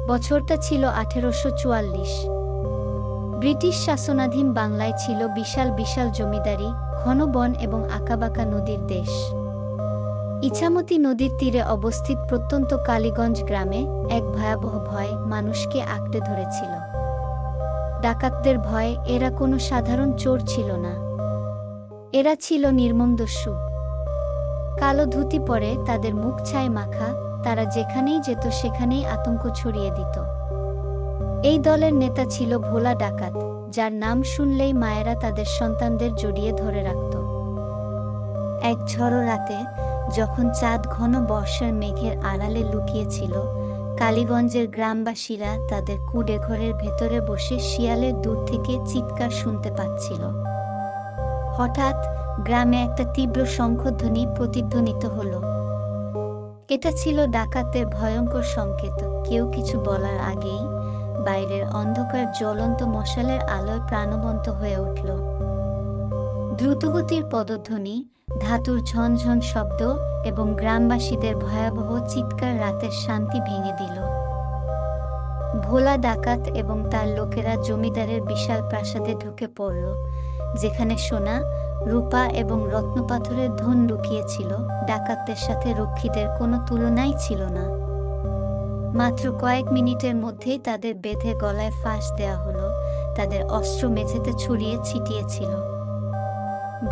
বছরটা ছিল 1844। ব্রিটিশ শাসনাধীন বাংলায় ছিল বিশাল বিশাল জমিদারি, ঘন বন এবং আঁকাবাঁকা নদীর দেশ। ইছামতি নদীর তীরে অবস্থিত প্রত্যন্ত কালীগঞ্জ গ্রামে এক ভয়াবহ ভয় মানুষকে আঁকড়ে ধরেছিল। ডাকাতদের ভয়। এরা কোনো সাধারণ চোর ছিল না, এরা ছিল নির্মমদস্যু। কালো ধুতি পরে, তাদের মুখ ছাই মাখা, তারা যেখানেই যেত সেখানেই আতঙ্ক ছড়িয়ে দিত। এই দলের নেতা ছিল ভোলা ডাকাত, যার নাম শুনলেই মায়েরা তাদের সন্তানদের জড়িয়ে ধরে রাখত। এক ঝড়ো রাতে, যখন চাঁদ ঘন বর্ষার মেঘের আড়ালে লুকিয়েছিল, কালীগঞ্জের গ্রামবাসীরা তাদের কুঁড়ে ঘরের ভেতরে বসে শিয়ালের দূর থেকে চিৎকার শুনতে পাচ্ছিল। হঠাৎ গ্রামে একটা তীব্র শঙ্খধ্বনি প্রতিধ্বনিত হলো। এটা ছিল ডাকাতের ভয়ঙ্কর সংকেত। কেউ কিছু বলার আগেই বাইরের অন্ধকার জ্বলন্ত মশালের আলোয় প্রাণবন্ত হয়ে উঠল। দ্রুতগতির পদধ্বনি, ধাতুর ঝনঝন শব্দ এবং গ্রামবাসীদের ভয়াবহ চিৎকার রাতের শান্তি ভেঙে দিল। ভোলা ডাকাত এবং তার লোকেরা জমিদারের বিশাল প্রাসাদে ঢুকে পড়ল, যেখানে সোনা, রূপা এবং রত্নপাথরের ধন লুকিয়েছিল। ডাকাতদের সাথে রক্ষীদের কোনো তুলনাই ছিল না। মাত্র কয়েক মিনিটের মধ্যেই তাদের বেঁধে গলায় ফাঁস দেয়া হলো, তাদের অস্ত্র মেঝেতে ছড়িয়ে ছিটিয়েছিল।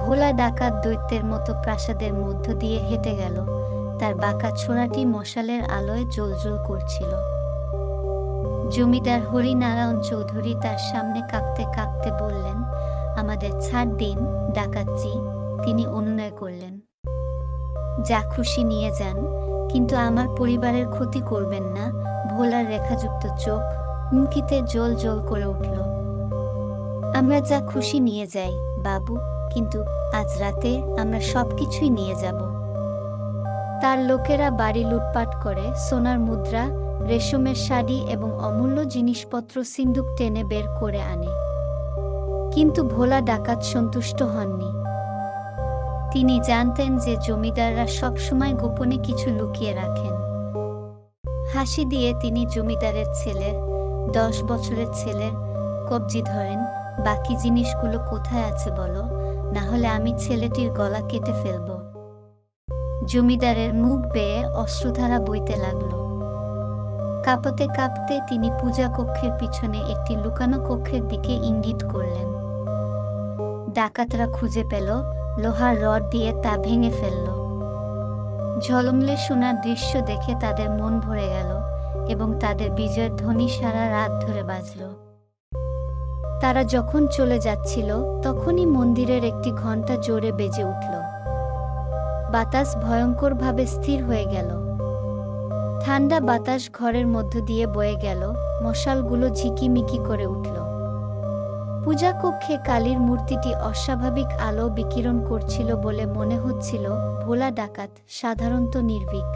ভোলা ডাকাত দৈত্যের মতো প্রাসাদের মধ্য দিয়ে হেঁটে গেল, তার বাঁকা ছোড়াটি মশালের আলোয় জ্বলজ্বল করছিল। জমিদার হরিনারায়ণ চৌধুরী তার সামনে কাঁপতে কাঁপতে বললেন, আমাদের ছাড় দিন ডাকাতজি। তিনি অনুনয় করলেন, যা খুশি নিয়ে যান, কিন্তু আমার পরিবারের ক্ষতি করবেন না। ভোলার রেখাযুক্ত চোখ হুমকিতে জ্বল জ্বল করে উঠল। আমরা যা খুশি নিয়ে যাই বাবু, কিন্তু আজ রাতে আমরা সবকিছুই নিয়ে যাব। তার লোকেরা বাড়ি লুটপাট করে সোনার মুদ্রা, রেশমের শাড়ি এবং অমূল্য জিনিসপত্র সিন্দুক টেনে বের করে আনে। কিন্তু ভোলা ডাকাত সন্তুষ্ট হননি। তিনি জানতেন যে জমিদাররা সবসময় গোপনে কিছু লুকিয়ে রাখেন। হাসি দিয়ে তিনি জমিদারের ছেলের, 10 বছরের ছেলের কবজি ধরেন। বাকি জিনিসগুলো কোথায় আছে বলো, না হলে আমি ছেলেটির গলা কেটে ফেলব। জমিদারের মুখ বেয়ে অশ্রুধারা বইতে লাগল। কাঁপতে কাঁপতে তিনি পূজা কক্ষের পিছনে একটি লুকানো কক্ষের দিকে ইঙ্গিত করলেন। ডাকাতরা খুঁজে পেল, লোহার রড দিয়ে তা ভেঙে ফেলল। ঝলমলে সোনার দৃশ্য দেখে তাদের মন ভরে গেল এবং তাদের বিজয়ের ধ্বনি সারা রাত ধরে বাজল। তারা যখন চলে যাচ্ছিল, তখনই মন্দিরের একটি ঘণ্টা জোরে বেজে উঠল। বাতাস ভয়ঙ্করভাবে স্থির হয়ে গেল। ঠান্ডা বাতাস ঘরের মধ্য দিয়ে বয়ে গেল, মশালগুলো ঝিকিমিকি করে উঠল। পূজা কক্ষে কালীর মূর্তিটি অস্বাভাবিক আলো বিকিরণ করছিল বলে মনে হচ্ছিল। ভোলা ডাকাত সাধারণত নির্ভীক,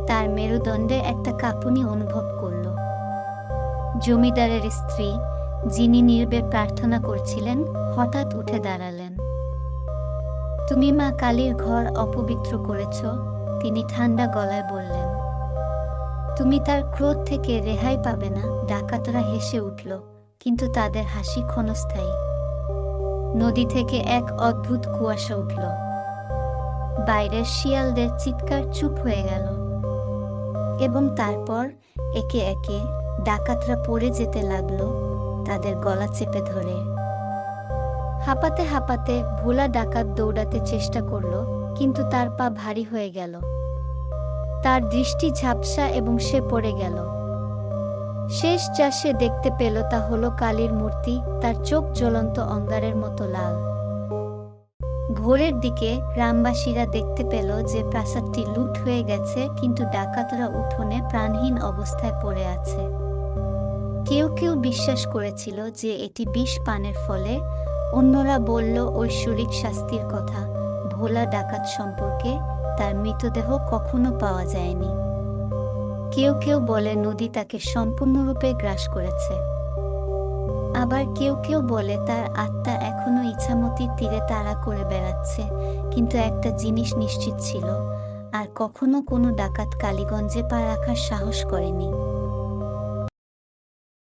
তার মেরুদণ্ডে একটা কাঁপুনি অনুভব করল। জমিদারের স্ত্রী, যিনি নীরবে প্রার্থনা করছিলেন, হঠাৎ উঠে দাঁড়ালেন। তুমি মা কালীর ঘর অপবিত্র করেছ, তিনি ঠান্ডা গলায় বললেন। তুমি তার ক্রোধ থেকে রেহাই পাবে না। ডাকাতরা হেসে উঠল, কিন্তু তাদের হাসি ক্ষণস্থায়ী। নদী থেকে এক অদ্ভুত কুয়াশা উঠল। বাইরের শিয়ালদের চিৎকার চুপ হয়ে গেল এবং তারপর একে একে ডাকাতরা পড়ে যেতে লাগলো, তাদের গলা চেপে ধরে। হাঁপাতে হাঁপাতে ভোলা ডাকাত দৌড়াতে চেষ্টা করল, কিন্তু তার পা ভারী হয়ে গেল। তার দৃষ্টি ঝাপসা এবং সে পড়ে গেল। শেষ যা সে দেখতে পেল তা হলো কালীর মূর্তি, তার চোখ জ্বলন্ত অঙ্গারের মতো লাল। ভোরের দিকে গ্রামবাসীরা দেখতে পেল যে প্রাসাদটি লুট হয়ে গেছে, কিন্তু ডাকাতরা উঠোনে প্রাণহীন অবস্থায় পড়ে আছে। কেউ কেউ বিশ্বাস করেছিল যে এটি বিষ পানের ফলে, অন্যরা বলল ঐশ্বরিক শাস্তির কথা। ভোলা ডাকাত সম্পর্কে তার মৃতদেহ কখনো পাওয়া যায়নি। কেউ কেউ বলে নদী তাকে সম্পূর্ণরূপে গ্রাস করেছে। আবার কেউ কেউ বলে তার আত্মা এখনো ইছামতির তীরে তাড়া করে বেড়াচ্ছে। কিন্তু একটা জিনিস নিশ্চিত ছিল, আর কখনো কোনো ডাকাত কালীগঞ্জে পা রাখার সাহস করেনি।